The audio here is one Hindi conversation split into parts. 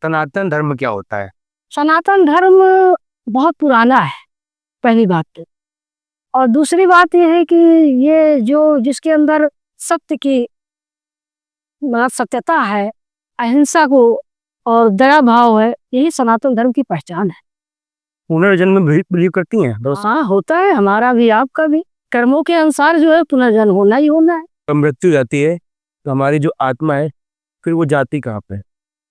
सनातन धर्म क्या होता है? सनातन धर्म बहुत पुराना है, पहली बात तो। और दूसरी बात ये है कि ये जो जिसके अंदर सत्य की मतलब सत्यता है, अहिंसा को और दया भाव है, यही सनातन धर्म की पहचान है। पुनर्जन्म में बिलीव करती हैं दोस्त? हाँ, होता है, हमारा भी आपका भी। कर्मों के अनुसार जो है पुनर्जन्म होना ही होना है। तो मृत्यु जाती है तो हमारी जो आत्मा है फिर वो जाती कहाँ पे?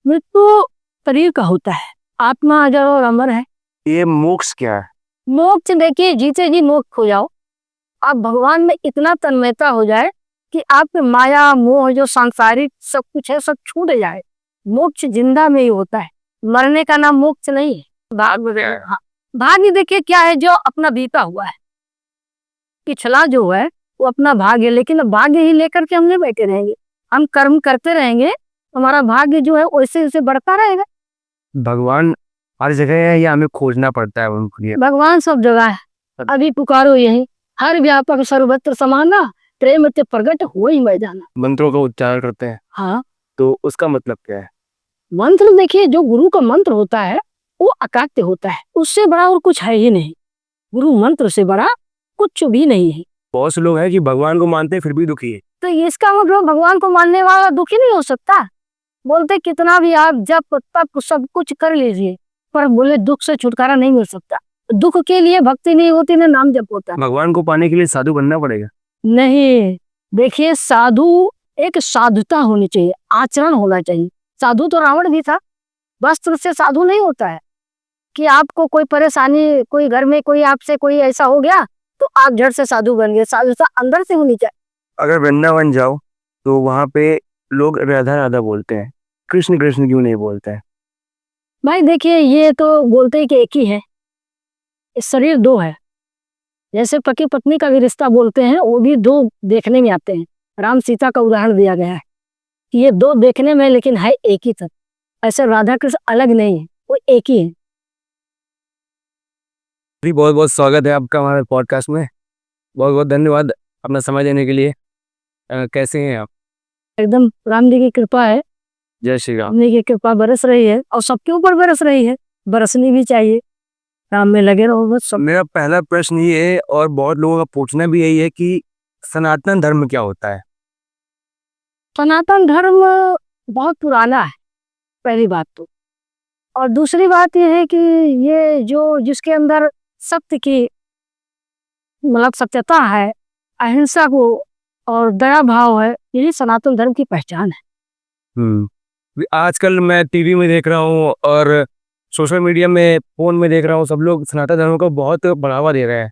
मृत्यु शरीर का होता है, आत्मा अजर और अमर है। ये मोक्ष क्या है? मोक्ष देखिए, जीते जी मोक्ष हो जाओ, आप भगवान में इतना तन्मयता हो जाए कि आपके माया मोह जो सांसारिक सब कुछ है सब छूट जाए। मोक्ष जिंदा में ही होता है, मरने का नाम मोक्ष नहीं है। हाँ, भाग्य देखिए क्या है, जो अपना बीता हुआ है, पिछला जो है वो अपना भाग्य है, लेकिन भाग्य ही लेकर के हम नहीं बैठे रहेंगे। हम कर्म करते रहेंगे, हमारा भाग्य जो है वैसे वैसे बढ़ता रहेगा। भगवान हर जगह है या हमें खोजना पड़ता है उनके लिए? भगवान सब जगह है, अभी पुकारो यही, हर व्यापक सर्वत्र समाना, प्रेम ते प्रगट हो ही मैदाना। मंत्रों का उच्चारण करते हैं, हाँ, तो उसका मतलब क्या है? मंत्र देखिए, जो गुरु का मंत्र होता है वो अकाट्य होता है, उससे बड़ा और कुछ है ही नहीं। गुरु मंत्र से बड़ा कुछ भी नहीं है। बहुत से लोग हैं कि भगवान को मानते हैं फिर भी दुखी है। तो इसका मतलब भगवान को मानने वाला दुखी नहीं हो सकता। बोलते कितना भी आप जब तक सब कुछ कर लीजिए, पर बोले दुख से छुटकारा नहीं मिल सकता। दुख के लिए भक्ति नहीं होती ना नाम जप होता। भगवान को पाने के लिए साधु बनना पड़ेगा? नहीं, देखिए साधु एक साधुता होनी चाहिए, आचरण होना चाहिए। साधु तो रावण भी था, वस्त्र से साधु नहीं होता है कि आपको कोई परेशानी, कोई घर में कोई आपसे कोई ऐसा हो गया तो आप झट से साधु बन गए। साधुता अंदर से होनी चाहिए। अगर वृंदावन जाओ तो वहां पे लोग राधा राधा बोलते हैं, कृष्ण कृष्ण क्यों नहीं बोलते हैं? भाई देखिए, ये तो बोलते ही कि एक ही है, इस शरीर दो है। जैसे पति पत्नी का भी रिश्ता बोलते हैं, वो भी दो देखने में आते हैं। राम सीता का उदाहरण दिया गया है कि ये दो देखने में लेकिन है एक ही तत्व। ऐसे राधा कृष्ण अलग नहीं है, वो एक ही है। जी, बहुत बहुत स्वागत है आपका हमारे पॉडकास्ट में। बहुत बहुत धन्यवाद अपना समय देने के लिए। कैसे हैं आप? एकदम राम जी की कृपा है, जय श्री राम। राम जी की कृपा बरस रही है और सबके ऊपर बरस रही है, बरसनी भी चाहिए। राम में लगे रहो बस सब। मेरा पहला प्रश्न ये है और बहुत लोगों का पूछना भी यही है कि सनातन धर्म क्या होता है? सनातन धर्म बहुत पुराना है, पहली बात तो। और दूसरी बात यह है कि ये जो जिसके अंदर सत्य की मतलब सत्यता है, अहिंसा को और दया भाव है, यही सनातन धर्म की पहचान है। आजकल मैं टीवी में देख रहा हूँ और सोशल मीडिया में, फोन में देख रहा हूँ, सब लोग सनातन धर्म को बहुत बढ़ावा दे रहे हैं,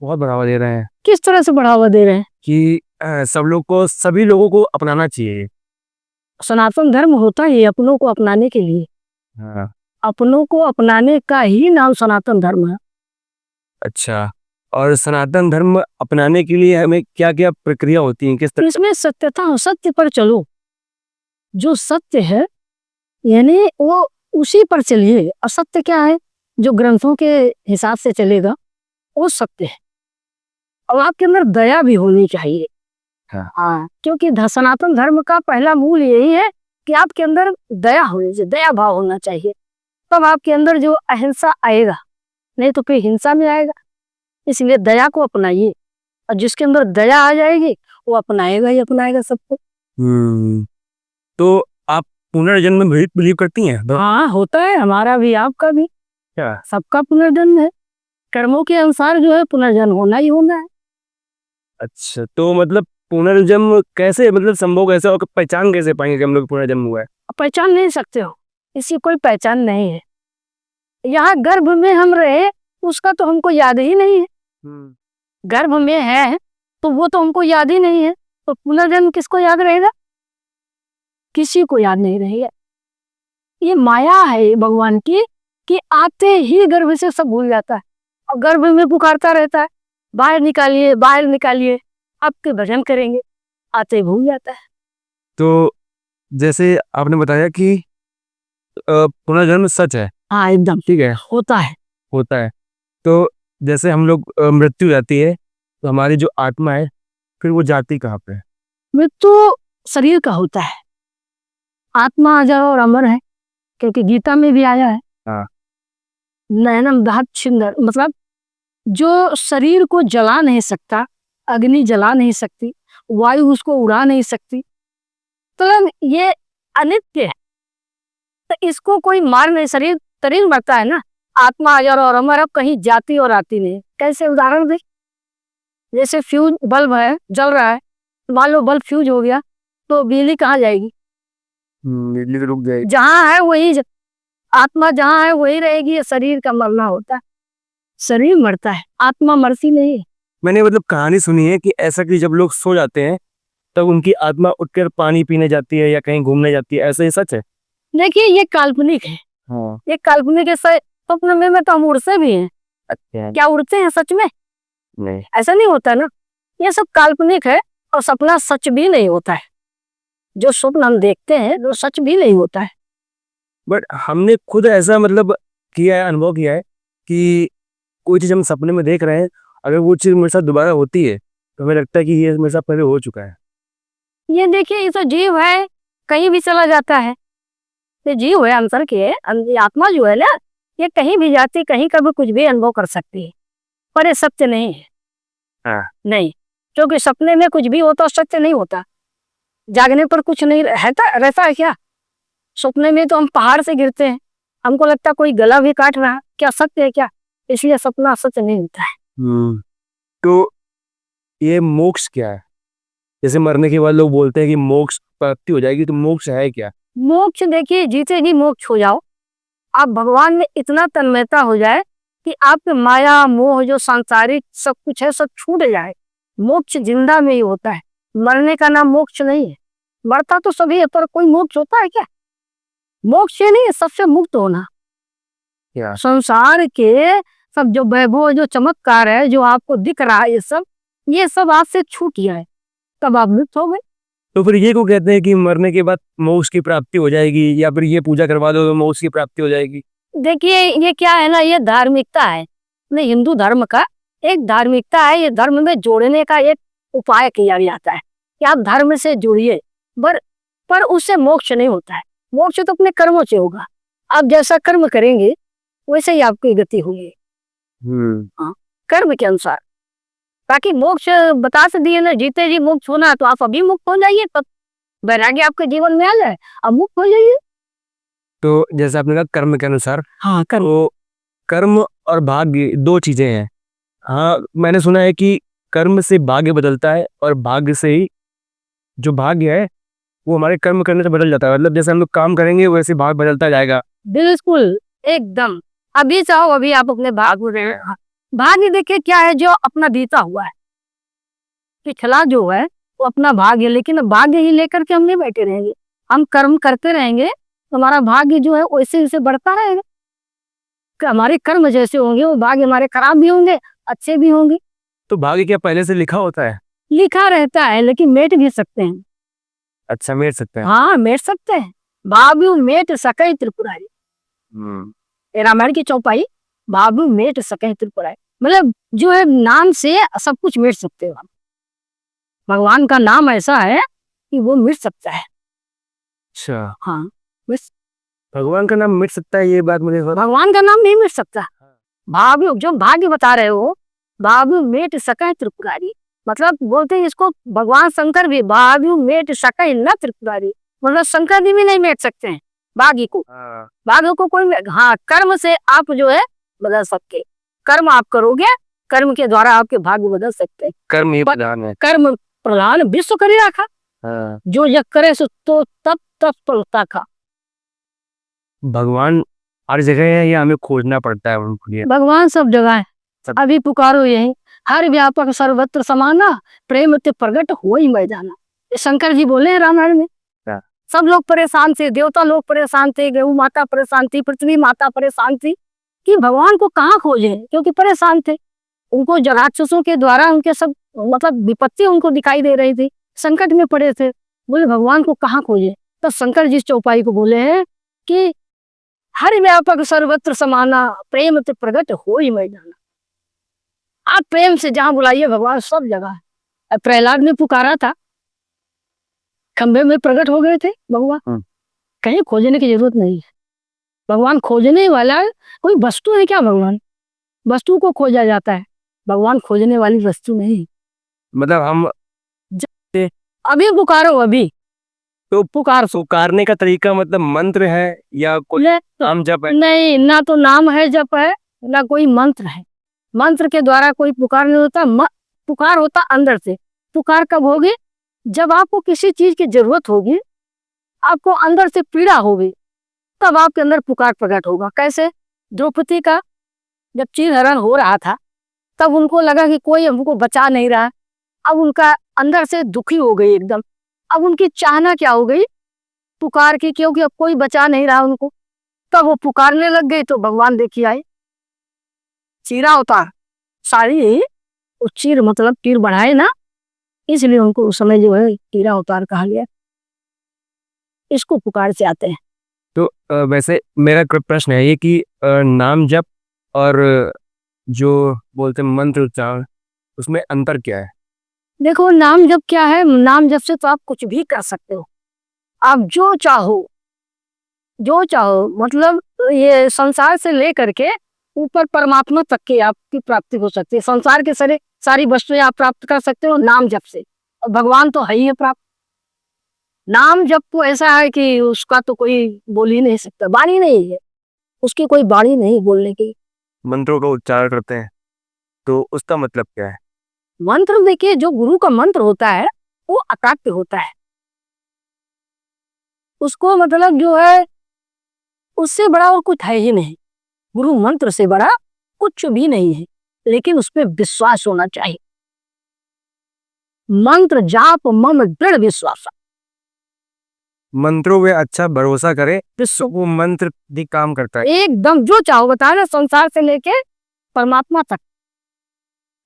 बहुत बढ़ावा दे रहे हैं किस तरह से बढ़ावा दे रहे हैं? कि सभी लोगों को अपनाना चाहिए। सनातन धर्म होता है अपनों को अपनाने के लिए। हाँ। अपनों को अपनाने का ही नाम सनातन धर्म है। अच्छा, और सनातन धर्म अपनाने के लिए हमें क्या क्या प्रक्रिया होती है, किस तरह? इसमें सत्यता हो, सत्य पर चलो। जो सत्य है यानी वो उसी पर चलिए। असत्य क्या है, जो ग्रंथों के हिसाब से चलेगा वो सत्य है। और आपके अंदर दया भी होनी चाहिए। हाँ, क्योंकि सनातन धर्म का पहला मूल यही है कि आपके अंदर दया होनी चाहिए, दया भाव होना चाहिए। तब आपके अंदर जो अहिंसा आएगा, नहीं तो फिर हिंसा में आएगा। इसलिए दया को अपनाइए, और जिसके अंदर दया आ जाएगी वो अपनाएगा ही अपनाएगा सबको। तो आप पुनर्जन्म में बिलीव करती हैं? हाँ, होता है, हमारा भी आपका भी, क्या? सबका पुनर्जन्म है। कर्मों के अनुसार जो है पुनर्जन्म होना ही होना है। अच्छा, तो मतलब पुनर्जन्म कैसे, मतलब संभव कैसे और पहचान कैसे पाएंगे कि हम लोग पुनर्जन्म हुआ है? पहचान नहीं सकते हो, इसकी कोई पहचान नहीं है। यहाँ गर्भ में हम रहे उसका तो हमको याद ही नहीं है। गर्भ में है तो वो तो हमको याद ही नहीं है, तो पुनर्जन्म किसको याद रहेगा? किसी को याद नहीं रहेगा। ये माया है भगवान की कि आते ही गर्भ से सब भूल जाता है, और गर्भ में पुकारता रहता है, बाहर निकालिए बाहर निकालिए, आपके भजन करेंगे, आते ही भूल जाता है। तो जैसे आपने बताया कि पुनर्जन्म सच है। हाँ, एकदम ठीक है, होता है। होता है। तो जैसे हम लोग मृत्यु जाती है तो हमारी जो आत्मा है फिर वो जाती कहाँ पे? मृत्यु शरीर का होता है, आत्मा अजर और अमर है। क्योंकि गीता में भी आया है। हाँ। नयनम दहत छिंदर, मतलब जो शरीर को जला नहीं सकता, अग्नि जला नहीं सकती, वायु उसको उड़ा नहीं सकती, तो ये अनित्य है, तो इसको कोई मार नहीं। शरीर शरीर मरता है ना, आत्मा अजर और अमर, अब कहीं जाती और आती नहीं। कैसे उदाहरण दे, जैसे फ्यूज बल्ब है, जल रहा है, मान लो बल्ब फ्यूज हो गया तो बिजली कहाँ जाएगी? बिजली तो रुक जाएगी। जहाँ है वही आत्मा जहाँ है वही रहेगी। ये शरीर का मरना होता है, शरीर मरता है, आत्मा मरती नहीं है। मैंने मतलब कहानी सुनी है कि ऐसा कि जब लोग सो जाते हैं तब उनकी आत्मा उठकर पानी पीने जाती है या कहीं घूमने जाती है, ऐसा ही सच है? देखिए ये काल्पनिक है। हाँ। ये काल्पनिक है। स्वप्न में तो हम उड़ते भी हैं। अच्छा। क्या उड़ते हैं सच में? नहीं। ऐसा नहीं होता ना, ये सब काल्पनिक है। और सपना सच भी नहीं होता है, जो स्वप्न हम देखते हैं वो सच भी नहीं होता है। बट हमने खुद ऐसा मतलब किया है, अनुभव किया है कि कोई चीज हम सपने में देख रहे हैं, अगर वो चीज मेरे साथ दोबारा होती है तो हमें लगता है कि ये मेरे साथ पहले हो चुका है। ये देखिए, ये तो जीव है, कहीं भी चला जाता है। ये जीव है अंतर के, आत्मा जो है ना, ये कहीं भी जाती, कहीं का भी कुछ भी अनुभव कर सकती है, पर ये सत्य नहीं है। हाँ। नहीं, क्योंकि सपने में कुछ भी होता सत्य नहीं होता। जागने पर कुछ नहीं रहता है क्या? सपने में तो हम पहाड़ से गिरते हैं, हमको लगता है कोई गला भी काट रहा है, क्या सत्य है क्या? इसलिए सपना सत्य नहीं होता है। तो ये मोक्ष क्या है? जैसे मरने के बाद लोग बोलते हैं कि मोक्ष प्राप्ति हो जाएगी, तो मोक्ष है क्या? मोक्ष देखिए, जीते जी मोक्ष हो जाओ, आप भगवान में इतना तन्मयता हो जाए कि आपके माया मोह जो सांसारिक सब कुछ है सब छूट जाए। मोक्ष जिंदा में ही होता है, मरने का नाम मोक्ष नहीं है। मरता तो सभी है, पर कोई मोक्ष होता है क्या? मोक्ष ये नहीं है सबसे मुक्त होना। क्या? संसार के सब जो वैभव जो चमत्कार है जो आपको दिख रहा है, ये सब आपसे छूट जाए, तब आप मुक्त हो गए। तो फिर ये को कहते हैं कि मरने के बाद मोक्ष की प्राप्ति हो जाएगी, या फिर ये पूजा करवा दो तो मोक्ष की प्राप्ति हो जाएगी? देखिए ये क्या है ना, ये धार्मिकता है, नहीं हिंदू धर्म का एक धार्मिकता है। ये धर्म में जोड़ने का एक उपाय किया जाता है कि आप धर्म से जुड़िए, पर उससे मोक्ष नहीं होता है। मोक्ष तो अपने कर्मों से होगा, आप जैसा कर्म करेंगे वैसे ही आपकी गति होगी। हाँ, कर्म के अनुसार। ताकि मोक्ष बता से दिए ना, जीते जी मोक्ष होना, तो आप अभी मुक्त हो जाइए, तब वैराग्य आपके जीवन में आ जाए, अब मुक्त हो जाइए। तो जैसे आपने कहा कर्म के अनुसार, हाँ, कर्म। तो कर्म और भाग्य दो चीजें हैं। हाँ, मैंने सुना है कि कर्म से भाग्य बदलता है और भाग्य से ही जो भाग्य है वो हमारे कर्म करने से बदल जाता है। मतलब जैसे हम लोग काम करेंगे वैसे भाग्य बदलता जाएगा। बिल्कुल, एकदम। अभी चाहो अभी आप अपने भाग्य देखिए क्या है, जो अपना बीता हुआ है, पिछला जो है वो अपना भाग्य, लेकिन भाग्य ही लेकर के हम नहीं बैठे रहेंगे। हम कर्म करते रहेंगे, हमारा भाग्य जो है वैसे वैसे बढ़ता रहेगा। हमारे कर्म जैसे होंगे वो भाग्य हमारे खराब भी होंगे, अच्छे भी होंगे। तो भाग्य क्या पहले से लिखा होता है? लिखा रहता है, लेकिन मेट भी सकते हैं। अच्छा, मेट सकते हैं। हाँ, मेट सकते हैं। बाबू मेट सके त्रिपुरारी, रामायण की चौपाई। बाबू मेट सके त्रिपुरारी, मतलब जो है नाम से सब कुछ मिट सकते हो। भगवान का नाम ऐसा है कि वो मिट सकता है। अच्छा, हाँ, भगवान का नाम मिट सकता है, ये बात मुझे भगवान का नाम नहीं मिट सकता। भाग्य जो भाग्य बता रहे हो, बाबू मेट सके त्रिपुरारी, मतलब बोलते हैं इसको भगवान शंकर भी, बाबू मेट सके न त्रिपुरारी, मतलब शंकर जी भी नहीं मेट सकते हैं भाग्य को। भाग्य को कोई, हाँ, कर्म से आप जो है बदल सकते। कर्म आप करोगे, कर्म के द्वारा आपके भाग्य बदल सकते हैं। कर्म ही प्रधान है। कर्म प्रधान विश्व करी रखा, जो यह करे सो तो तब पलता खा। भगवान हर जगह है या हमें खोजना पड़ता है उनको लिए? भगवान सब जगह है, अभी पुकारो यही, हर व्यापक सर्वत्र समाना, प्रेम ते प्रगट हो ही मैदाना। शंकर जी बोले हैं रामायण में। सब लोग परेशान थे, देवता लोग परेशान थे, गौ माता परेशान थी, पृथ्वी माता परेशान थी कि भगवान को कहाँ खोजे, क्योंकि परेशान थे। उनको राक्षसों के द्वारा उनके सब मतलब विपत्ति उनको दिखाई दे रही थी, संकट में पड़े थे। बोले भगवान को कहाँ खोजे, तो शंकर जी चौपाई को बोले हैं कि हर व्यापक सर्वत्र समाना, प्रेम ते प्रगट हो ही मैदाना। आप प्रेम से जहां बुलाइए भगवान सब जगह है। प्रहलाद ने पुकारा था, खंबे में प्रकट हो गए थे भगवान, कहीं खोजने की जरूरत नहीं है। भगवान खोजने वाला कोई वस्तु है क्या? भगवान वस्तु को खोजा जाता है, भगवान खोजने वाली वस्तु नहीं। मतलब हम अभी पुकारो, अभी तो पुकार पुकारने का तरीका मतलब मंत्र है या कोई नाम जप है? नहीं, ना तो नाम है, जप है, ना कोई मंत्र है। मंत्र के द्वारा कोई पुकार नहीं होता, पुकार होता अंदर से। पुकार कब होगी? जब आपको किसी चीज की जरूरत होगी, आपको अंदर से पीड़ा होगी, तब आपके अंदर पुकार प्रकट होगा। कैसे? द्रौपदी का जब चीरहरण हो रहा था, तब उनको लगा कि कोई हमको बचा नहीं रहा। अब उनका अंदर से दुखी हो गई एकदम। अब उनकी चाहना क्या हो गई? पुकार की, क्योंकि अब कोई बचा नहीं रहा उनको। तब वो पुकारने लग गई तो भगवान देखिए आए, चीरा अवतार। सारी उस चीर मतलब तीर बढ़ाए ना, इसलिए उनको उस समय जो है चीरा अवतार कहा गया। इसको पुकार से आते हैं। तो वैसे मेरा प्रश्न है ये कि नाम जप और जो बोलते हैं मंत्र उच्चारण, उसमें अंतर क्या है? देखो, नाम जप क्या है? नाम जप से तो आप कुछ भी कर सकते हो। आप जो चाहो, जो चाहो, मतलब ये संसार से लेकर के ऊपर परमात्मा तक की आपकी प्राप्ति हो सकती है। संसार के सारी वस्तुएं आप प्राप्त कर सकते हो नाम जप से, और भगवान तो है ही है प्राप्त। नाम जप तो ऐसा है कि उसका तो कोई बोल ही नहीं सकता, वाणी नहीं है उसकी, कोई वाणी नहीं बोलने की। मंत्रों का उच्चारण करते हैं तो उसका मतलब क्या है? मंत्र देखिए, जो गुरु का मंत्र होता है वो अकाट्य होता है। उसको मतलब जो है, उससे बड़ा और कुछ है ही नहीं। गुरु मंत्र से बड़ा कुछ भी नहीं है, लेकिन उसमें विश्वास होना चाहिए। मंत्र जाप मम दृढ़ विश्वास। मंत्रों में अच्छा भरोसा करे तो वो मंत्र भी काम करता है। एकदम जो चाहो, बता ना, संसार से लेके परमात्मा तक,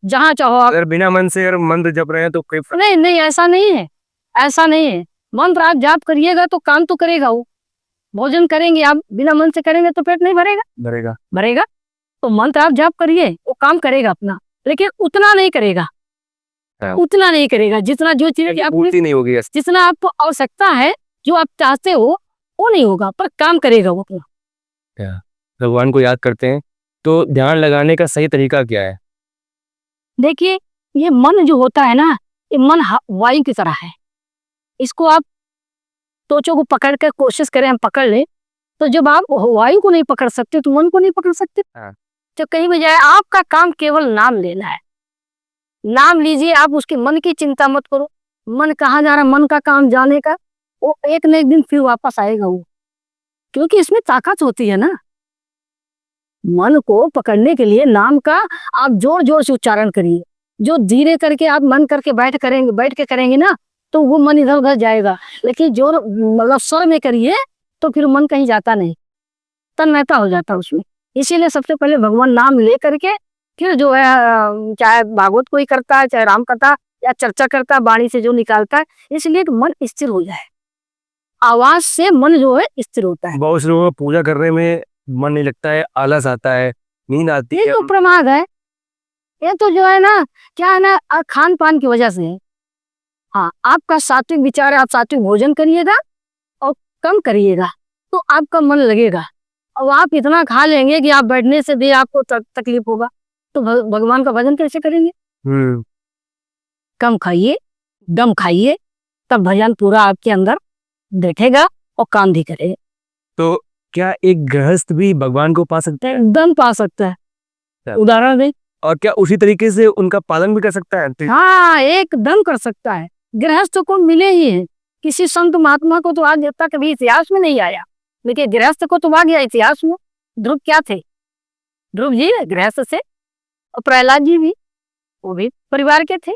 जहां चाहो आप। अगर बिना मन से अगर मंत्र जप रहे हैं तो कोई नहीं नहीं, ऐसा नहीं है, ऐसा नहीं है। मंत्र आप जाप करिएगा तो काम तो करेगा वो। भोजन करेंगे आप बिना मन से करेंगे तो पेट नहीं भरेगा? भरेगा। भरेगा। तो मंत्र आप जाप करिए, वो काम करेगा अपना, लेकिन उतना नहीं करेगा, उतना नहीं करेगा जितना जो चीज पूर्ति नहीं होगी। जितना आपको आवश्यकता है, जो आप चाहते हो, वो नहीं होगा, पर काम करेगा वो अपना। भगवान को याद करते हैं तो ध्यान लगाने का सही तरीका क्या है? देखिए, ये मन जो होता है ना, ये मन वायु की तरह है। इसको आप सोचो को पकड़ कर कोशिश करें, हम पकड़ ले, तो जब आप वायु को नहीं पकड़ सकते तो मन को नहीं पकड़ सकते। तो कहीं भी जाए, आपका काम केवल नाम लेना है। नाम लीजिए, आप उसके मन की चिंता मत करो। मन कहाँ जा रहा, मन का काम जाने का, वो एक न एक दिन फिर वापस आएगा वो, क्योंकि इसमें ताकत होती है ना। मन को पकड़ने के लिए नाम का आप जोर जोर से उच्चारण करिए। जो धीरे करके आप मन करके बैठ के करेंगे ना, तो वो मन इधर उधर जाएगा। लेकिन जोर मतलब स्वर में करिए तो फिर मन कहीं जाता नहीं, तन्मयता हो जाता उसमें। इसीलिए सबसे पहले भगवान नाम ले करके फिर जो है, चाहे भागवत कोई करता है, चाहे राम कथा या चर्चा करता है, वाणी से जो निकालता है, इसलिए कि मन स्थिर हो जाए। आवाज से मन जो है स्थिर होता है। बहुत से लोगों को पूजा करने में मन नहीं लगता है, आलस आता है, नींद आती ये है। तो प्रमाद है, ये तो जो है ना, क्या है ना, खान पान की वजह से है। हाँ, आपका सात्विक विचार है, आप सात्विक भोजन करिएगा और कम करिएगा तो आपका मन लगेगा। और आप इतना खा लेंगे कि आप बैठने से भी आपको तकलीफ होगा, तो भगवान का भजन कैसे करेंगे? कम खाइए, दम खाइए, तब भजन पूरा आपके अंदर बैठेगा और काम भी करेगा। तो क्या एक गृहस्थ भी भगवान को पा सकता है? एकदम पा सकता है। उदाहरण दे। और क्या उसी तरीके से उनका पालन भी कर सकता है? हाँ, एकदम कर सकता है। गृहस्थ को मिले ही है, किसी संत महात्मा को तो आज तक कभी इतिहास में नहीं आया, लेकिन गृहस्थ को तो आ गया इतिहास में। ध्रुव क्या थे? ध्रुव जी गृहस्थ से, और प्रहलाद जी भी, वो भी परिवार के थे।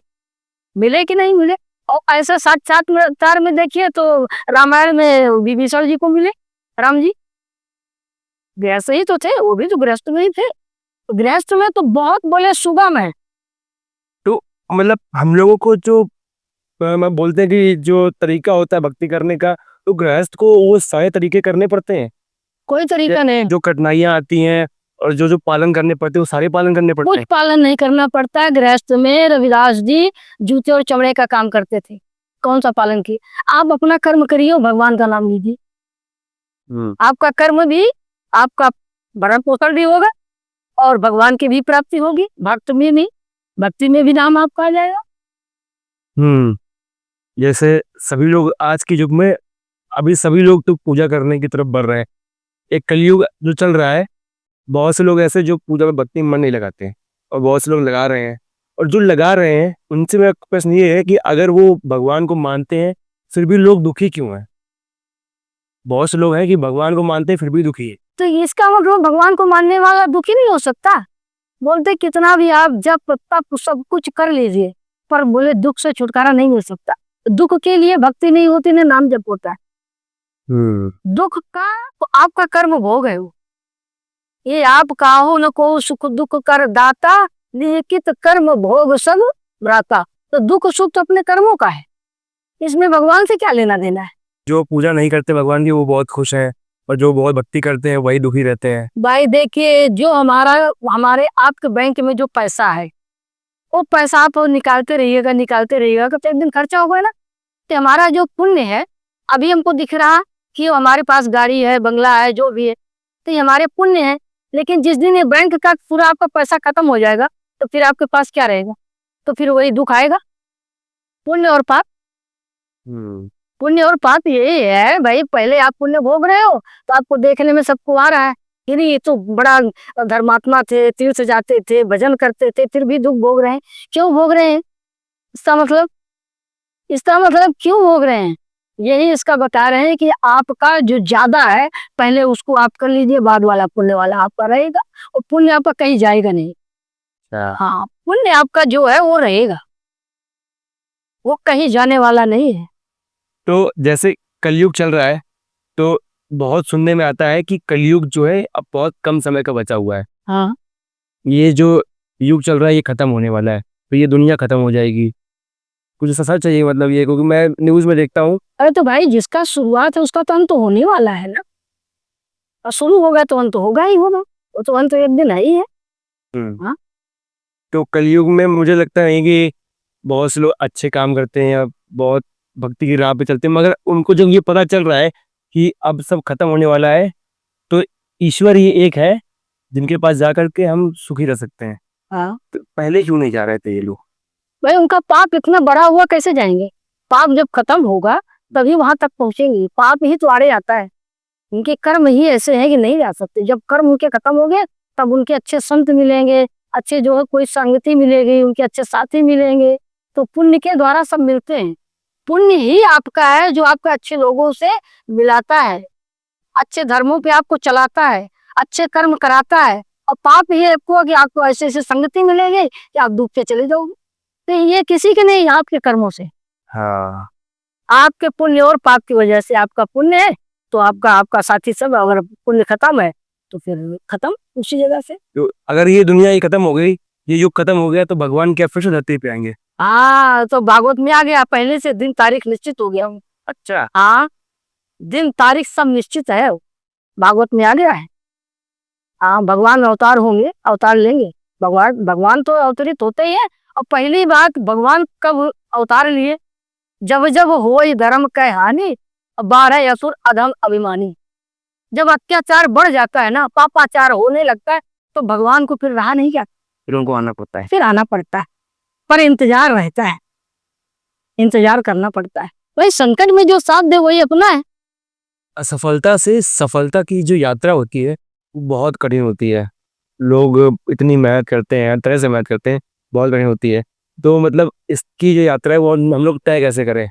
मिले कि नहीं मिले? और ऐसा साक्षात्कार में देखिए तो रामायण में विभीषण जी को मिले, राम जी गृहस्थ ही तो थे, वो भी तो गृहस्थ में ही थे। गृहस्थ में तो बहुत बड़े सुगम है। तो मतलब हम लोगों को जो मैं बोलते हैं कि जो तरीका होता है भक्ति करने का, तो गृहस्थ को वो सारे तरीके करने पड़ते हैं? कोई तरीका नहीं, जो कठिनाइयां आती हैं और जो जो पालन करने पड़ते हैं वो सारे पालन करने पड़ते हैं? कुछ पालन नहीं करना पड़ता है। गृहस्थ में रविदास जी जूते और चमड़े का काम करते थे, कौन सा पालन किए? आप अपना कर्म करिए, भगवान का नाम लीजिए, आपका कर्म भी आपका भरण पोषण भी होगा और भगवान की भी प्राप्ति होगी। भक्ति में भी नाम आपका आ जाएगा। जैसे सभी लोग आज के युग में अभी सभी लोग तो पूजा करने की तरफ बढ़ रहे हैं। एक कलयुग जो चल रहा है, बहुत से लोग ऐसे जो पूजा में भक्ति में मन नहीं लगाते हैं और बहुत से लोग लगा रहे हैं। और जो लगा रहे हैं उनसे मेरा प्रश्न ये है कि अगर वो भगवान को मानते हैं फिर भी लोग दुखी क्यों हैं? बहुत से लोग हैं कि भगवान को मानते हैं फिर भी दुखी है। तो इसका मतलब भगवान को मानने वाला दुखी नहीं हो सकता। बोलते कितना भी आप जब तप सब कुछ कर लीजिए पर बोले दुख से छुटकारा नहीं मिल सकता। दुख के लिए भक्ति नहीं होती ना नाम जप होता है। दुख का तो आपका कर्म भोग है वो। ये आप काहो न को सुख दुख कर दाता, लिखित कर्म भोग सब भ्राता। तो दुख सुख तो अपने कर्मों का है, इसमें भगवान से क्या लेना देना है। जो पूजा नहीं करते भगवान की वो बहुत खुश हैं और जो बहुत भक्ति करते हैं वही दुखी रहते हैं। भाई देखिए, जो हमारे आपके बैंक में जो पैसा है वो पैसा आप निकालते रहिएगा तो एक दिन खर्चा होगा ना। तो हमारा जो पुण्य है, अभी हमको दिख रहा कि हमारे पास गाड़ी है, बंगला है, जो भी है, तो ये हमारे पुण्य है। लेकिन जिस दिन ये बैंक का पूरा आपका पैसा खत्म हो जाएगा तो फिर आपके पास क्या रहेगा? तो फिर वही दुख आएगा। पुण्य और पाप पुण्य और पाप यही है भाई। पहले आप पुण्य भोग रहे हो तो आपको देखने में सबको आ रहा है कि नहीं, ये तो बड़ा धर्मात्मा थे, तीर्थ जाते थे, भजन करते थे, फिर भी दुख भोग रहे हैं। क्यों भोग रहे हैं? इसका मतलब क्यों भोग रहे हैं, यही इसका बता रहे हैं कि आपका जो ज्यादा है पहले उसको आप कर लीजिए, बाद वाला पुण्य वाला आपका रहेगा। और पुण्य आपका कहीं जाएगा नहीं। हाँ, पुण्य आपका जो है वो रहेगा, वो कहीं जाने वाला नहीं है। तो जैसे कलयुग चल रहा है तो बहुत सुनने में आता है कि कलयुग जो है अब बहुत कम समय का बचा हुआ है। हाँ, ये जो युग चल रहा है ये खत्म होने वाला है, तो ये दुनिया खत्म हो जाएगी। कुछ ऐसा सच चाहिए मतलब ये, क्योंकि मैं न्यूज में देखता हूँ। अरे तो भाई जिसका शुरुआत है उसका तो अंत होने वाला है ना। और शुरू होगा तो अंत होगा ही होगा, वो तो अंत एक दिन है ही है। हाँ? तो कलयुग में मुझे लगता है कि बहुत से लोग अच्छे काम करते हैं या बहुत भक्ति की राह पे चलते हैं, मगर उनको जब ये पता चल रहा है कि अब सब खत्म होने वाला है तो ईश्वर ही एक है जिनके पास जाकर के हम सुखी रह सकते हैं। हाँ, तो पहले क्यों नहीं जा रहे थे ये लोग? भाई उनका पाप इतना बड़ा हुआ, कैसे जाएंगे? पाप जब खत्म होगा तभी वहां तक पहुंचेंगे। पाप ही तो आड़े आता है, उनके कर्म ही ऐसे हैं कि नहीं जा सकते। जब कर्म उनके खत्म हो गए तब उनके अच्छे संत मिलेंगे, अच्छे जो है कोई संगति मिलेगी, उनके अच्छे साथी मिलेंगे। तो पुण्य के द्वारा सब मिलते हैं। पुण्य ही आपका है जो आपका अच्छे लोगों से मिलाता है, अच्छे धर्मों पे आपको चलाता है, अच्छे कर्म कराता है। और पाप ही आपको कि आपको ऐसे ऐसे संगति मिलेगी कि आप डूब के चले जाओगे। तो ये किसी के नहीं, आपके कर्मों से। हाँ, आपके पुण्य और पाप की वजह से। आपका पुण्य है तो आपका साथी सब, अगर पुण्य खत्म है तो फिर खत्म उसी जगह से। तो अगर ये दुनिया ही खत्म हो गई, ये युग खत्म हो गया, तो भगवान क्या फिर से धरती पे आएंगे? हाँ, तो भागवत में आ गया, पहले से दिन तारीख निश्चित हो गया। अच्छा, हाँ, दिन तारीख सब निश्चित है, भागवत में आ गया है। हाँ, भगवान अवतार होंगे, अवतार लेंगे। भगवान तो अवतरित होते ही है। और पहली बात, भगवान कब अवतार लिए? जब जब होई धर्म कह हानि, 12 असुर अधम अभिमानी। जब अत्याचार बढ़ जाता है ना, पापाचार होने लगता है, तो भगवान को फिर रहा नहीं जाता, फिर उनको आना पड़ता है। फिर आना पड़ता है। पर इंतजार रहता है, इंतजार करना पड़ता है। वही संकट में जो साथ दे वही अपना है। असफलता से सफलता की जो यात्रा होती है वो बहुत कठिन होती है। लोग इतनी मेहनत करते हैं, हर तरह से मेहनत करते हैं, बहुत कठिन होती है। तो मतलब इसकी जो यात्रा है वो हम लोग तय कैसे करें?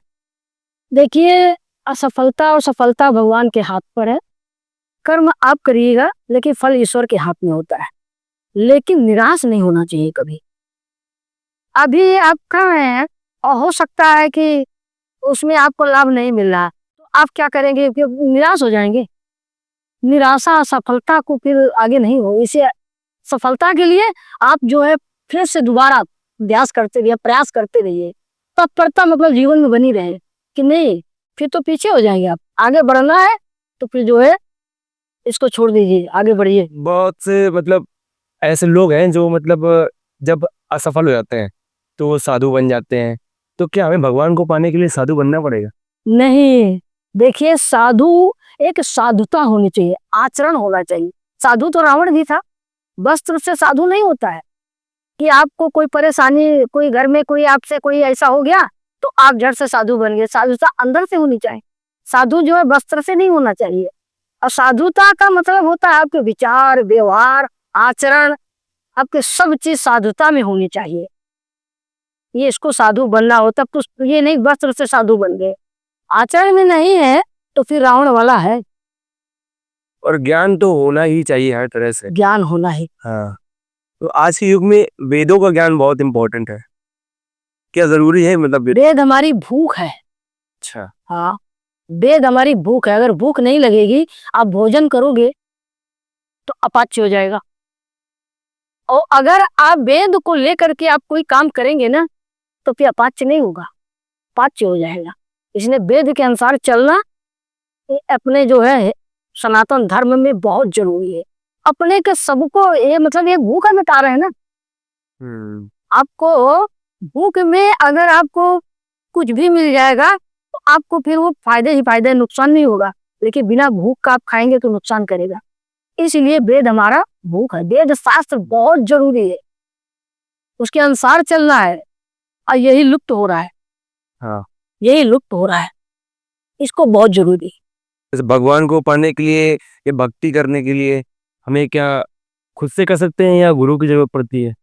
देखिए, असफलता और सफलता भगवान के हाथ पर है। कर्म आप करिएगा लेकिन फल ईश्वर के हाथ में होता है। लेकिन निराश नहीं होना चाहिए कभी। अभी आप कर रहे हैं और हो सकता है कि उसमें आपको लाभ नहीं मिल रहा, तो आप क्या करेंगे? कि निराश हो जाएंगे। निराशा सफलता को फिर आगे नहीं हो। इसे सफलता के लिए आप जो है फिर से दोबारा अभ्यास करते रहिए, प्रयास करते रहिए। तत्परता मतलब जीवन में बनी रहे कि नहीं, फिर तो पीछे हो जाएंगे आप। आगे बढ़ना है तो फिर जो है इसको छोड़ दीजिए, आगे बढ़िए। बहुत से मतलब ऐसे लोग हैं जो मतलब जब असफल हो जाते हैं तो वो साधु बन जाते हैं। तो क्या हमें भगवान को पाने के लिए साधु बनना पड़ेगा? नहीं, देखिए, साधु एक साधुता होनी चाहिए, आचरण होना चाहिए। साधु तो रावण भी था, वस्त्र से साधु नहीं होता है कि आपको कोई परेशानी, कोई घर में कोई आपसे कोई ऐसा हो गया तो आप जड़ से साधु बन गए। साधुता अंदर से होनी चाहिए। साधु जो है वस्त्र से नहीं होना चाहिए। और साधुता का मतलब होता है आपके विचार, व्यवहार, आचरण, आपके सब चीज साधुता में होनी चाहिए। ये इसको साधु बनना हो, तब तो ये नहीं वस्त्र से साधु बन गए। आचरण में नहीं है तो फिर रावण वाला है। और ज्ञान तो होना ही चाहिए हर तरह से। ज्ञान होना ही। हाँ, तो आज के युग में वेदों का ज्ञान बहुत इंपॉर्टेंट है, क्या जरूरी है? मतलब वेद हमारी भूख है। अच्छा, हाँ, वेद हमारी भूख है। अगर भूख नहीं लगेगी, आप भोजन करोगे तो अपाच्य हो जाएगा। और अगर आप वेद को लेकर के आप कोई काम करेंगे ना तो फिर अपाच्य नहीं होगा, पाच्य हो जाएगा। इसलिए वेद के अनुसार चलना ये अपने जो है सनातन धर्म में बहुत जरूरी है। अपने के सबको ये मतलब ये भूख मिटा रहे हैं ना। आपको भूख में अगर आपको कुछ भी मिल जाएगा तो आपको फिर वो फायदे ही फायदे, नुकसान नहीं होगा। लेकिन बिना भूख का आप खाएंगे तो नुकसान करेगा। इसलिए वेद हमारा भूख है। वेद शास्त्र बहुत जरूरी है, उसके अनुसार चलना है। और यही लुप्त हो रहा है। हाँ, यही लुप्त हो रहा है, इसको बहुत जरूरी है। जैसे भगवान को पाने के लिए या भक्ति करने के लिए हमें क्या खुद से कर सकते हैं या गुरु की जरूरत पड़ती है?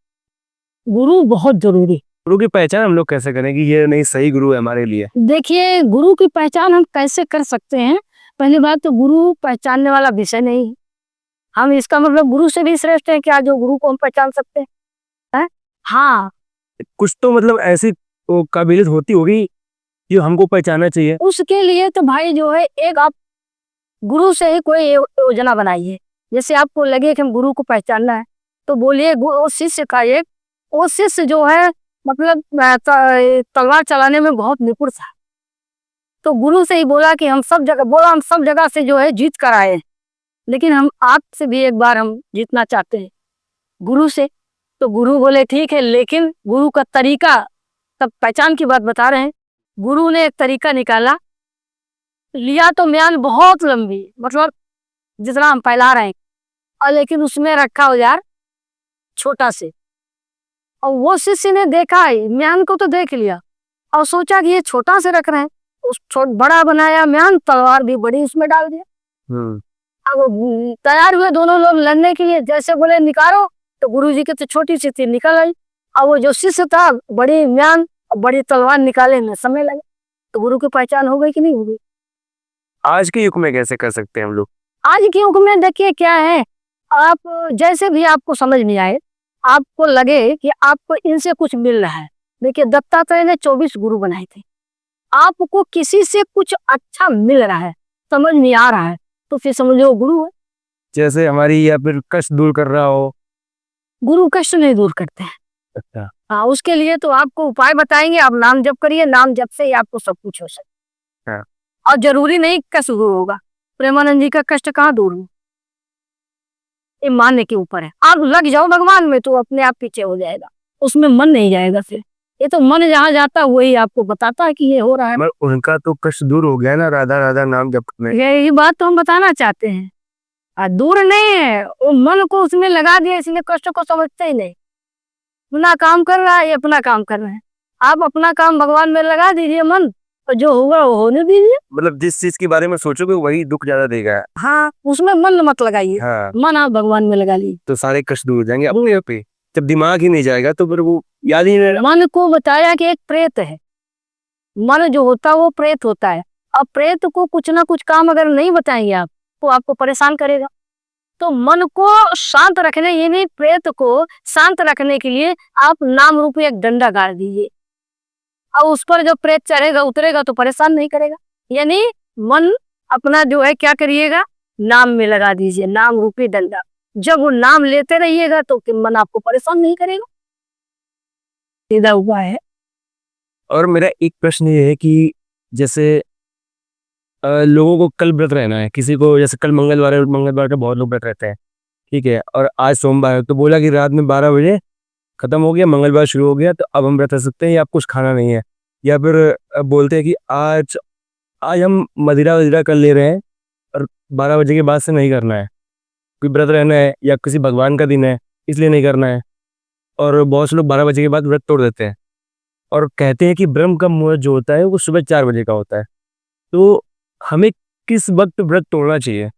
गुरु बहुत जरूरी। गुरु की पहचान हम लोग कैसे करें कि ये नहीं सही गुरु है हमारे लिए? देखिए, गुरु की पहचान हम कैसे कर सकते हैं? पहली बात तो गुरु पहचानने वाला विषय नहीं। हम इसका मतलब गुरु से भी श्रेष्ठ है क्या जो गुरु को हम पहचान सकते हैं? हैं? हाँ, कुछ तो मतलब ऐसी काबिलियत होती होगी जो हमको पहचानना चाहिए। उसके लिए तो भाई जो है एक आप गुरु से ही कोई योजना बनाइए। जैसे आपको लगे कि हम गुरु को पहचानना है तो बोलिए वो शिष्य का एक, वो शिष्य जो है मतलब तलवार चलाने में बहुत निपुण था, तो गुरु से ही बोला कि हम सब जगह से जो है जीत कर आए, लेकिन हम आपसे भी एक बार हम जीतना चाहते हैं गुरु से। तो गुरु बोले ठीक है, लेकिन गुरु का तरीका, तब पहचान की बात बता रहे हैं। गुरु ने एक तरीका निकाला, लिया तो म्यान बहुत लंबी, मतलब जितना हम फैला रहे हैं, और लेकिन उसमें रखा औजार छोटा से। और वो शिष्य ने देखा, म्यान को तो देख लिया और सोचा कि ये छोटा से रख रहे हैं, उस बड़ा बनाया म्यान, तलवार भी बड़ी उसमें डाल दिया। अब तैयार हुए दोनों लोग लड़ने के लिए। जैसे बोले निकालो, तो गुरुजी की तो छोटी सी थी, निकल आई। और वो जो शिष्य था बड़ी म्यान और बड़ी तलवार निकाले में समय लगे। तो गुरु की पहचान हो गई कि नहीं हो गई? आज के युग में कैसे कर सकते हैं हम लोग? आज के युग में देखिए क्या है, आप जैसे भी आपको समझ में आए, आपको लगे कि आपको इनसे कुछ मिल रहा है। देखिए, दत्तात्रेय ने 24 गुरु बनाए थे। आपको किसी से कुछ अच्छा मिल रहा है, समझ में आ रहा है, तो फिर समझ लो गुरु है। जैसे हमारी या फिर कष्ट दूर कर रहा हो। गुरु कष्ट नहीं दूर करते हैं। अच्छा, हाँ, उसके लिए तो आपको उपाय बताएंगे। आप नाम जप करिए, नाम जप से ही आपको सब कुछ हो सकता है। हाँ। और जरूरी नहीं कष्ट दूर होगा। प्रेमानंद जी का कष्ट कहाँ दूर हो, ये मानने के ऊपर है। आप लग जाओ भगवान में तो अपने आप पीछे हो जाएगा, उसमें मन नहीं जाएगा। फिर ये तो मन जहाँ जाता है वही आपको बताता है कि ये हो रहा है। मगर उनका तो कष्ट दूर हो गया ना, राधा राधा नाम जप में। यही बात तो हम बताना चाहते हैं। दूर नहीं है, वो मन को उसमें लगा दिया, इसलिए कष्ट को समझते ही नहीं। अपना काम कर रहा है, ये अपना काम कर रहे हैं। आप अपना काम भगवान में लगा दीजिए मन, और जो होगा वो होने दीजिए। मतलब जिस चीज के बारे में सोचोगे वही दुख ज्यादा देगा। हाँ, उसमें मन मत लगाइए। हाँ, मन आप भगवान में लगा लीजिए, तो सारे कष्ट दूर हो जाएंगे अपने आप पे। जब दिमाग ही नहीं जाएगा तो फिर वो याद ही नहीं रहेगा। मन को बताया कि एक प्रेत है। मन जो होता है वो प्रेत होता है। अब प्रेत को कुछ ना कुछ काम अगर नहीं बताएंगे आप, तो आपको परेशान करेगा। तो मन को शांत रखने, यानी प्रेत को शांत रखने के लिए आप नाम रूपी एक डंडा गाड़ दीजिए, और उस पर जब प्रेत चढ़ेगा उतरेगा तो परेशान नहीं करेगा। यानी मन अपना जो है क्या करिएगा, नाम में लगा दीजिए, नाम रूपी डंडा। जब वो नाम लेते रहिएगा तो मन आपको परेशान नहीं करेगा। सीधा उपाय है। और मेरा एक प्रश्न ये है कि जैसे लोगों को कल व्रत रहना है, किसी को जैसे कल मंगलवार है, मंगलवार का बहुत लोग व्रत रहते हैं, ठीक है, और आज सोमवार है, तो बोला कि रात में 12 बजे खत्म हो गया, मंगलवार शुरू हो गया, तो अब हम व्रत रह सकते हैं या आप कुछ खाना नहीं है। या फिर बोलते हैं कि आज हम मदिरा वदिरा कर ले रहे हैं, और 12 बजे के बाद से नहीं करना है, कोई व्रत रहना है या किसी भगवान का दिन है इसलिए नहीं करना है। और बहुत से लोग 12 बजे के बाद व्रत तोड़ देते हैं और कहते हैं कि ब्रह्म का मुहूर्त जो होता है वो सुबह 4 बजे का होता है। तो हमें किस वक्त व्रत तोड़ना चाहिए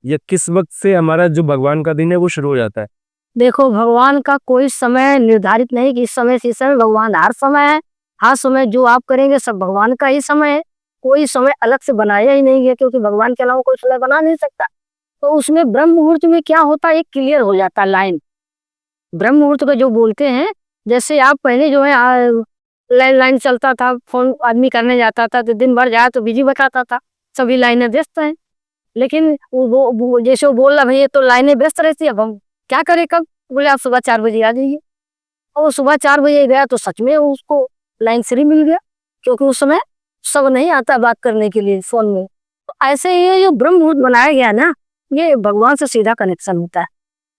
या किस वक्त से हमारा जो भगवान का दिन है वो शुरू हो जाता है? देखो, भगवान का कोई समय निर्धारित नहीं कि इस समय से इस समय, भगवान हर समय है। हर समय जो आप करेंगे सब भगवान का ही समय है। कोई समय अलग से बनाया ही नहीं है, क्योंकि भगवान के अलावा कोई समय बना नहीं सकता। तो उसमें ब्रह्म मुहूर्त में क्या होता है, एक क्लियर हो जाता है लाइन। ब्रह्म मुहूर्त का जो बोलते हैं, जैसे आप पहले जो है लाइन चलता था, फोन आदमी करने जाता था तो दिन भर जाए तो बिजी बताता था, सभी लाइनें व्यस्त हैं। लेकिन वो जैसे वो बोल रहा भैया तो लाइनें व्यस्त रहती है, अब हम क्या करें कब? बोले आप सुबह 4 बजे आ जाइए। और वो सुबह 4 बजे गया तो सच में उसको लाइन फ्री मिल गया, क्योंकि उस समय सब नहीं आता बात करने के लिए फोन में। तो ऐसे ही ये जो ब्रह्म मुहूर्त बनाया गया ना, ये भगवान से सीधा कनेक्शन होता है।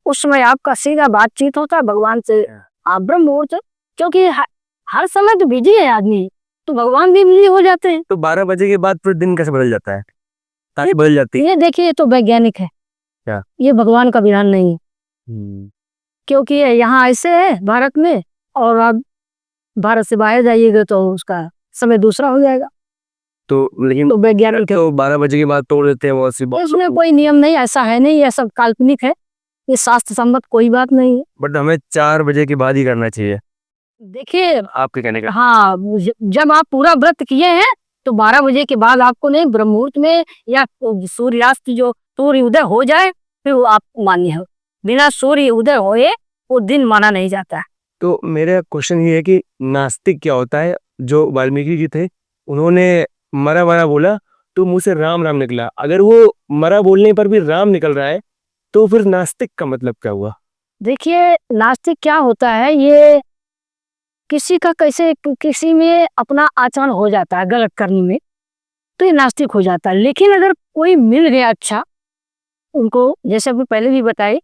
उस समय आपका सीधा बातचीत होता है भगवान से। आप ब्रह्म मुहूर्त, क्योंकि हर समय तो बिजी है आदमी, तो भगवान भी बिजी हो जाते हैं। तो 12 बजे के बाद फिर दिन कैसे बदल जाता है, तारीख बदल जाती है? ये देखिए, ये तो वैज्ञानिक है, क्या? ये भगवान का विधान नहीं है। क्योंकि यहाँ ऐसे है भारत में, और आप भारत से बाहर जाइएगा तो उसका समय दूसरा हो जाएगा। तो लेकिन तो वैज्ञानिक है, तो 12 बजे के बाद तोड़ देते हैं बहुत सी बात। उसमें कोई नियम नहीं, ऐसा है नहीं, ये सब काल्पनिक है, ये शास्त्र सम्मत कोई बात नहीं है। बट हमें 4 बजे के बाद ही करना चाहिए, देखिए, आपके कहने का? हाँ, जब आप पूरा व्रत किए हैं तो 12 बजे के बाद आपको नहीं, ब्रह्म मुहूर्त में या सूर्यास्त जो सूर्य उदय हो जाए फिर वो आप मान्य हो। बिना सूर्य उदय होए वो दिन माना नहीं जाता है। तो मेरा क्वेश्चन ये है कि नास्तिक क्या होता है? जो वाल्मीकि जी थे उन्होंने मरा मरा बोला तो मुंह से राम राम निकला। अगर वो मरा बोलने पर भी राम निकल रहा है तो फिर नास्तिक का मतलब क्या हुआ? देखिए, नास्तिक क्या होता है, ये किसी का कैसे किसी में अपना आचरण हो जाता है गलत करने में, तो ये नास्तिक हो जाता है। लेकिन अगर कोई मिल गया अच्छा उनको, जैसे अभी पहले भी बताए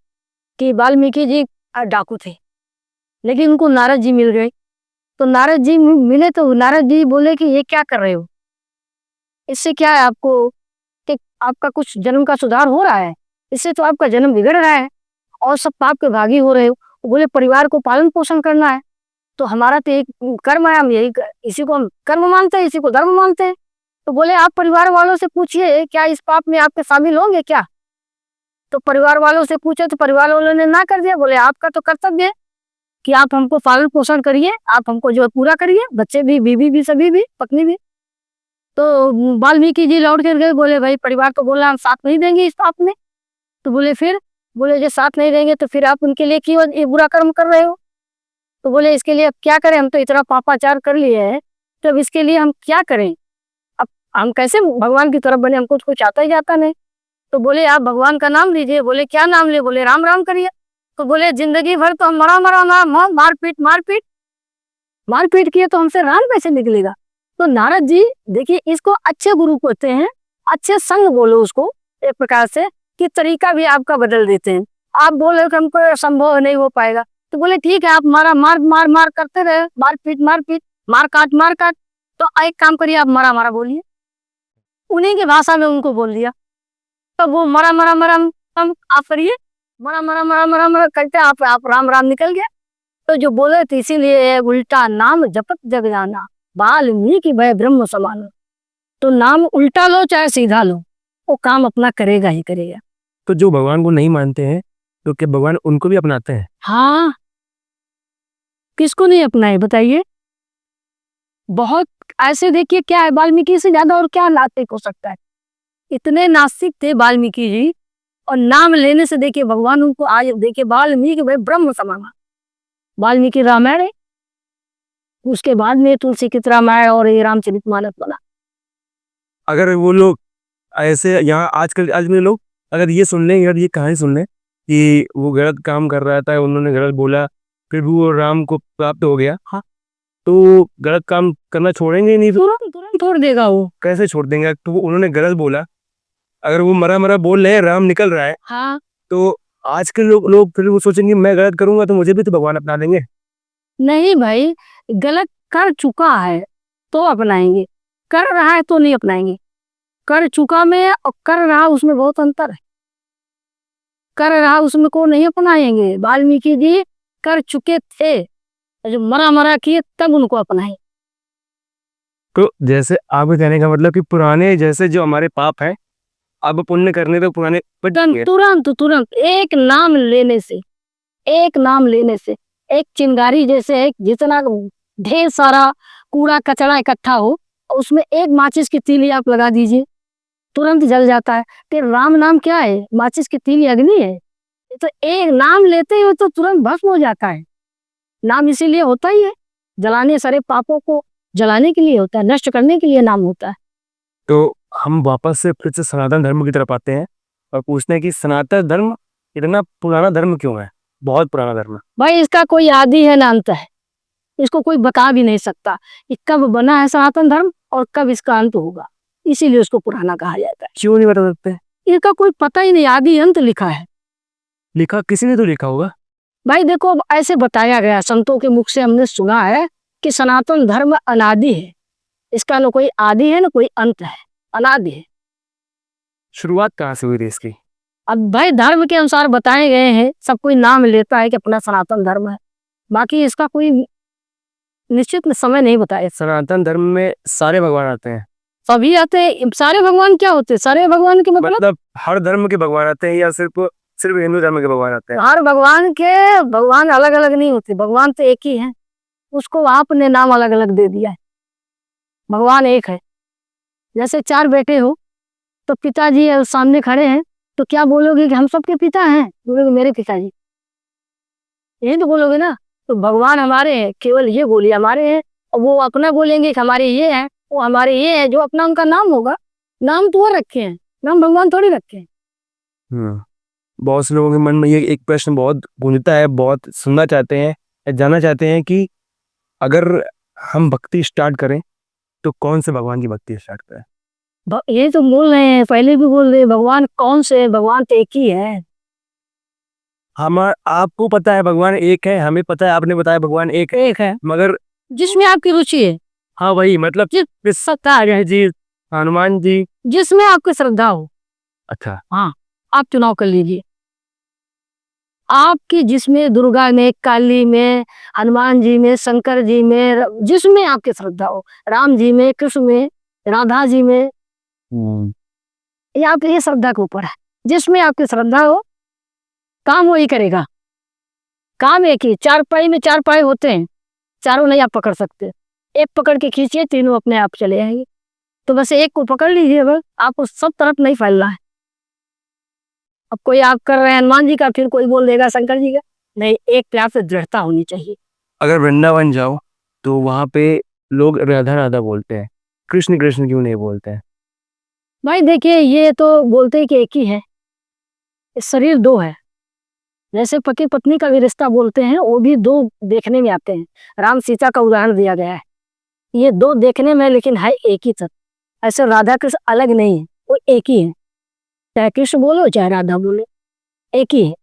कि वाल्मीकि जी डाकू थे, लेकिन उनको नारद जी मिल गए। तो नारद जी मिले तो नारद जी बोले कि ये क्या कर रहे हो, इससे क्या है आपको कि आपका कुछ जन्म का सुधार हो रहा है, इससे तो आपका जन्म बिगड़ रहा है और सब पाप के भागी हो रहे हो। बोले परिवार को पालन पोषण करना है, तो हमारा तो एक कर्म है, हम यही इसी को हम कर्म मानते हैं, इसी को धर्म मानते हैं। तो बोले आप परिवार वालों से पूछिए क्या इस पाप में आपके शामिल होंगे क्या? तो परिवार वालों से पूछे तो परिवार वालों ने ना कर दिया। बोले आपका तो कर्तव्य है कि आप हमको पालन पोषण करिए, आप हमको जो है पूरा करिए, बच्चे भी, बीवी भी, सभी भी, पत्नी भी। तो वाल्मीकि जी लौट कर गए, बोले भाई परिवार तो बोला हम साथ नहीं देंगे इस पाप में। तो बोले फिर, बोले जो साथ नहीं देंगे तो फिर आप उनके लिए क्यों ये बुरा कर्म कर रहे हो? तो बोले इसके लिए अब क्या करें, हम तो इतना पापाचार कर लिए हैं, तो अब इसके लिए हम क्या करें? अब हम कैसे भगवान की तरफ बने, हमको तो कुछ आता ही जाता नहीं। तो बोले आप भगवान का नाम लीजिए। बोले क्या नाम ले? बोले राम राम करिए। तो बोले जिंदगी भर तो हम मरा मरा मारपीट मारपीट मारपीट किए तो हमसे राम कैसे निकलेगा? तो नारद जी देखिए, इसको अच्छे गुरु कहते हैं, अच्छे संग बोलो उसको, एक प्रकार से कि तरीका भी आपका बदल देते हैं। आप बोले कि हमको संभव नहीं हो पाएगा, तो बोले ठीक है आप मारा मार मार मार करते रहे, मारपीट मारपीट, मार काट, तो एक काम करिए आप मरा मरा बोलिए। उन्हीं की भाषा में उनको बोल दिया, तो वो मरा मरा मरा हम आप करिए, मरा मरा मरा मरा मरा करते आप राम राम निकल गया। तो जो बोले तो इसीलिए उल्टा नाम जपत जग जाना, वाल्मीकि भय ब्रह्म समान। तो नाम उल्टा लो चाहे सीधा लो, वो काम अपना करेगा ही करेगा। तो जो भगवान को नहीं मानते हैं तो क्या भगवान उनको भी अपनाते हैं? हाँ, किसको नहीं अपनाए बताइए? बहुत ऐसे देखिए, क्या है वाल्मीकि से ज्यादा और क्या नास्तिक हो सकता है? इतने नास्तिक थे वाल्मीकि जी, और नाम लेने से देखिए भगवान उनको आज देखिए वाल्मीकि भाई ब्रह्म समाना। वाल्मीकि रामायण है, उसके बाद में तुलसीकृत रामायण और ये रामचरितमानस बना। अगर वो लोग ऐसे यहाँ आजकल आज में लोग अगर ये सुन लें, अगर ये कहानी सुन लें कि वो गलत काम कर रहा था, उन्होंने गलत बोला, फिर भी वो राम को प्राप्त हो गया, हाँ, तो गलत काम करना छोड़ेंगे ही नहीं? फिर तुरंत तुरंत छोड़ देगा वो। कैसे छोड़ देंगे? तो उन्होंने गलत बोला, अगर वो मरा मरा बोल रहे हैं, राम निकल रहा है, हाँ, तो आज के लोग फिर वो सोचेंगे मैं गलत करूंगा तो मुझे भी तो भगवान अपना देंगे। नहीं भाई, गलत कर चुका है तो अपनाएंगे, कर रहा है तो नहीं अपनाएंगे। कर चुका में और कर रहा उसमें बहुत अंतर है। कर रहा उसमें को नहीं अपनाएंगे, वाल्मीकि जी कर चुके थे, जो मरा मरा किए तब उनको अपनाए। तो जैसे आपके कहने का मतलब कि पुराने जैसे जो हमारे पाप हैं, अब पुण्य करने तो पुराने बट तुरंत तुरंत एक नाम लेने से, एक नाम लेने से, एक चिंगारी जैसे है, जितना ढेर सारा कूड़ा कचरा इकट्ठा हो, उसमें एक माचिस की तीली आप लगा दीजिए, तुरंत जल जाता है। कि राम नाम क्या है? माचिस की तीली अग्नि है। तो एक नाम लेते हो तो तुरंत भस्म हो जाता है। नाम इसीलिए होता ही है, जलाने सारे पापों को जलाने के लिए होता है, नष्ट करने के लिए नाम होता है। तो हम वापस से फिर से सनातन धर्म की तरफ आते हैं और पूछते हैं कि सनातन धर्म इतना पुराना धर्म क्यों है? बहुत पुराना धर्म है। भाई इसका कोई आदि है ना अंत है, इसको कोई बता भी नहीं सकता कि कब बना है सनातन धर्म और कब इसका अंत होगा, इसीलिए उसको पुराना कहा जाता है। क्यों नहीं बता सकते? इसका कोई पता ही नहीं, आदि अंत लिखा है। लिखा किसी ने तो लिखा होगा। भाई देखो, अब ऐसे बताया गया, संतों के मुख से हमने सुना है कि सनातन धर्म अनादि है, इसका न कोई आदि है न कोई अंत है, अनादि है। शुरुआत कहाँ से हुई थी इसकी? अब भाई धर्म के अनुसार बताए गए हैं, सब कोई नाम लेता है कि अपना सनातन धर्म है, बाकी इसका कोई निश्चित समय नहीं बताया। सनातन धर्म में सारे भगवान आते हैं? सभी आते हैं। सारे भगवान क्या होते हैं? सारे भगवान के मतलब हर धर्म के भगवान आते हैं या सिर्फ सिर्फ हिंदू धर्म के भगवान आते हैं? हर भगवान के भगवान अलग अलग नहीं होते, भगवान तो एक ही है, उसको आपने नाम अलग अलग दे दिया है। भगवान एक है। जैसे चार बेटे हो तो पिताजी सामने खड़े हैं, तो क्या बोलोगे कि हम सबके पिता हैं? बोलोगे मेरे पिताजी, यही तो बोलोगे ना। तो भगवान हमारे हैं, केवल ये बोलिए हमारे हैं, और वो अपना बोलेंगे कि हमारे ये हैं, वो हमारे ये है, जो अपना उनका नाम होगा। नाम तो वो रखे हैं, नाम भगवान थोड़ी रखे हैं। बहुत से लोगों के मन में ये एक प्रश्न बहुत गूंजता है, बहुत सुनना चाहते हैं, जानना चाहते हैं कि अगर हम भक्ति स्टार्ट करें तो कौन से भगवान की भक्ति स्टार्ट करें? ये तो बोल रहे हैं, पहले भी बोल रहे हैं, भगवान कौन से है? भगवान तो एक ही है। आपको पता है भगवान एक है, हमें पता है, आपने बताया भगवान एक है, मगर जिसमें आपकी रुचि है। हाँ वही मतलब सत्ता है जी, हनुमान जी, जिसमें आपकी श्रद्धा हो। अच्छा हाँ, आप चुनाव कर लीजिए, आपकी जिसमें दुर्गा में, काली में, हनुमान जी में, शंकर जी में, जिसमें आपकी श्रद्धा हो, राम जी में, कृष्ण में, राधा जी में, ये आपकी श्रद्धा के ऊपर है। जिसमें आपकी श्रद्धा हो, काम वही करेगा। काम एक ही, चार पाई में चार पाए होते हैं, चारों नहीं आप पकड़ सकते, एक पकड़ के खींचिए, तीनों अपने आप चले आएंगे। तो बस एक को पकड़ लीजिए, बस आपको सब तरफ नहीं फैलना है। अब कोई आप कर रहे हैं हनुमान जी का, फिर कोई बोल देगा शंकर जी का, नहीं, एक प्यार से दृढ़ता होनी चाहिए। अगर वृंदावन जाओ तो वहां पे लोग राधा राधा बोलते हैं, कृष्ण कृष्ण क्यों नहीं बोलते हैं? भाई देखिए, ये तो बोलते हैं कि एक ही है, शरीर दो है। जैसे पति पत्नी का भी रिश्ता बोलते हैं, वो भी दो देखने में आते हैं। राम सीता का उदाहरण दिया गया है, ये दो देखने में, लेकिन है एक ही तत्व। ऐसे राधा कृष्ण अलग नहीं है, वो एक ही है, चाहे कृष्ण बोलो चाहे राधा बोले, एक ही है।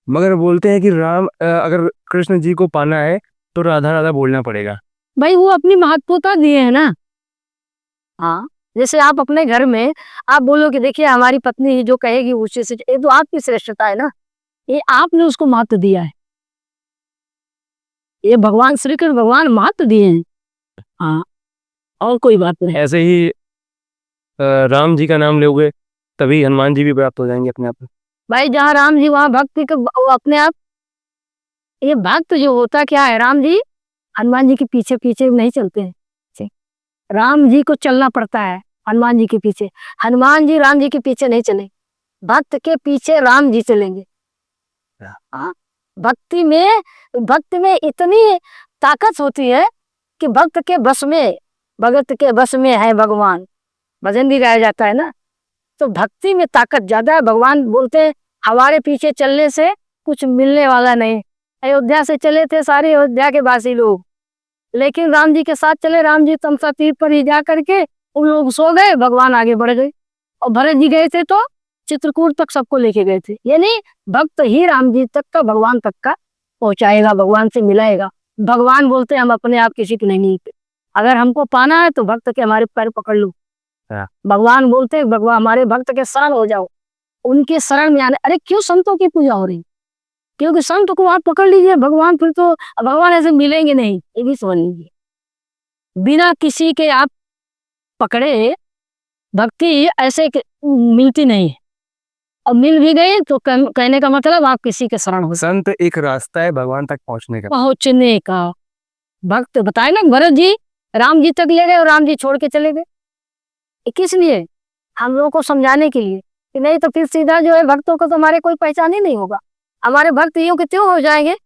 मगर बोलते हैं कि अगर कृष्ण जी को पाना है तो राधा राधा बोलना पड़ेगा। भाई वो अपनी महत्वता दिए है ना। हाँ, जैसे आप अपने घर में आप बोलो कि देखिए हमारी पत्नी जो कहेगी उसी से, ये तो आपकी श्रेष्ठता है ना, ये आपने उसको महत्व दिया है। ये भगवान श्री कृष्ण भगवान महत्व दिए हैं। हाँ, और कोई बात नहीं। ऐसे ही राम जी का नाम लोगे तभी हनुमान जी भी प्राप्त हो जाएंगे अपने आप। भाई जहाँ राम जी वहाँ भक्ति के वो अपने आप। ये भक्त जो होता क्या है, राम जी हनुमान जी के पीछे पीछे नहीं चलते हैं, राम जी को चलना पड़ता है हनुमान जी के पीछे। हनुमान जी राम जी के पीछे नहीं चले, भक्त के पीछे राम जी चलेंगे। हाँ, भक्ति में इतनी ताकत होती है कि भक्त के बस में, भगत के बस में है भगवान, भजन भी गाया जाता है ना। तो भक्ति में ताकत ज्यादा है। भगवान बोलते हैं हमारे पीछे चलने से कुछ मिलने वाला नहीं। अयोध्या से चले थे सारे अयोध्या के वासी लोग, लेकिन राम जी के साथ चले। राम जी तमसा तीर पर ही जा करके उन लोग सो गए, भगवान आगे बढ़ गए। और भरत जी गए थे तो चित्रकूट तक सबको लेके गए थे। यानी भक्त ही राम जी तक का, भगवान तक का पहुंचाएगा, भगवान से मिलाएगा। भगवान बोलते हैं हम अपने आप किसी को नहीं मिलते, अगर हमको पाना है तो भक्त के हमारे पैर पकड़ लो, हाँ। भगवान बोलते हैं, भगवान हमारे भक्त के शरण हो जाओ, उनके शरण में आने। अरे क्यों संतों की पूजा हो रही? क्योंकि संत को आप पकड़ लीजिए, भगवान फिर तो भगवान ऐसे मिलेंगे नहीं, ये भी समझ लीजिए। बिना किसी के आप पकड़े भक्ति ऐसे मिलती नहीं है, और मिल भी गई तो कहने का मतलब आप किसी के शरण हो संत एक रास्ता है भगवान तक पहुंचने का। पहुंचने का। भक्त बताए ना, भरत जी राम जी तक ले गए और राम जी छोड़ के चले गए। ये किस लिए? हम लोगों को समझाने के लिए कि नहीं तो फिर सीधा जो है भक्तों को तो हमारे कोई पहचान ही नहीं होगा, हमारे भक्त यूं के त्यों हो जाएंगे,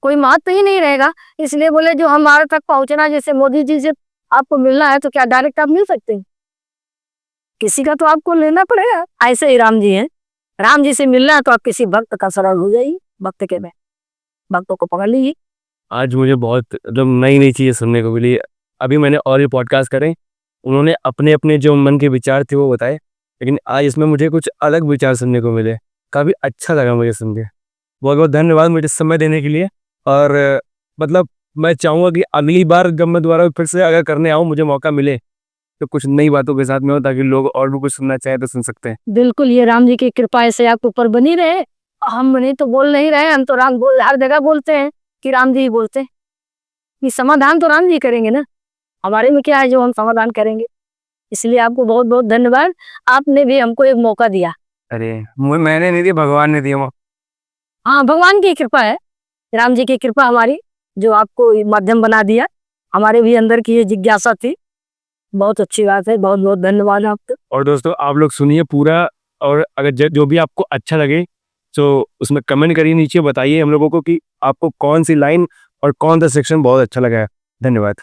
कोई महत्व ही नहीं रहेगा। इसलिए बोले जो हमारे तक पहुंचना, जैसे मोदी जी से आपको मिलना है तो क्या डायरेक्ट आप मिल सकते हैं? किसी का तो आपको लेना पड़ेगा। ऐसे ही राम जी हैं, राम जी से मिलना है तो आप किसी भक्त का शरण हो जाइए, भक्त के में भक्तों को पकड़ लीजिए। आज मुझे बहुत मतलब नई नई चीज़ें सुनने को मिली। अभी मैंने और भी पॉडकास्ट करे, उन्होंने अपने अपने जो मन के विचार थे वो बताए, लेकिन आज इसमें मुझे कुछ अलग विचार सुनने को मिले। काफ़ी अच्छा लगा मुझे सुन के। बहुत बहुत धन्यवाद मुझे समय देने के लिए। और मतलब मैं चाहूँगा कि अगली बार जब मैं दोबारा फिर से अगर करने आऊँ, मुझे मौका मिले तो कुछ नई बातों के साथ में हो, ताकि लोग और भी कुछ सुनना चाहें तो सुन सकते हैं। बिल्कुल, ये राम जी की कृपा ऐसे आपके ऊपर बनी रहे। हम नहीं तो बोल नहीं रहे, हम तो राम बोल हर जगह बोलते हैं कि राम जी ही बोलते हैं। ये समाधान तो राम जी करेंगे ना, हमारे में क्या है जो हम समाधान करेंगे। इसलिए आपको बहुत बहुत धन्यवाद, आपने भी हमको एक मौका दिया। अरे मैंने नहीं दिया, भगवान ने दिया। हाँ, भगवान की कृपा है, राम जी की कृपा हमारी, जो आपको माध्यम बना दिया। हमारे भी अंदर की ये जिज्ञासा थी। बहुत अच्छी बात है, बहुत बहुत धन्यवाद आपका। और दोस्तों आप लोग सुनिए पूरा, और अगर जो भी आपको अच्छा लगे तो उसमें कमेंट करिए, नीचे बताइए हम लोगों को कि आपको कौन सी लाइन और कौन सा सेक्शन बहुत अच्छा लगा है। धन्यवाद।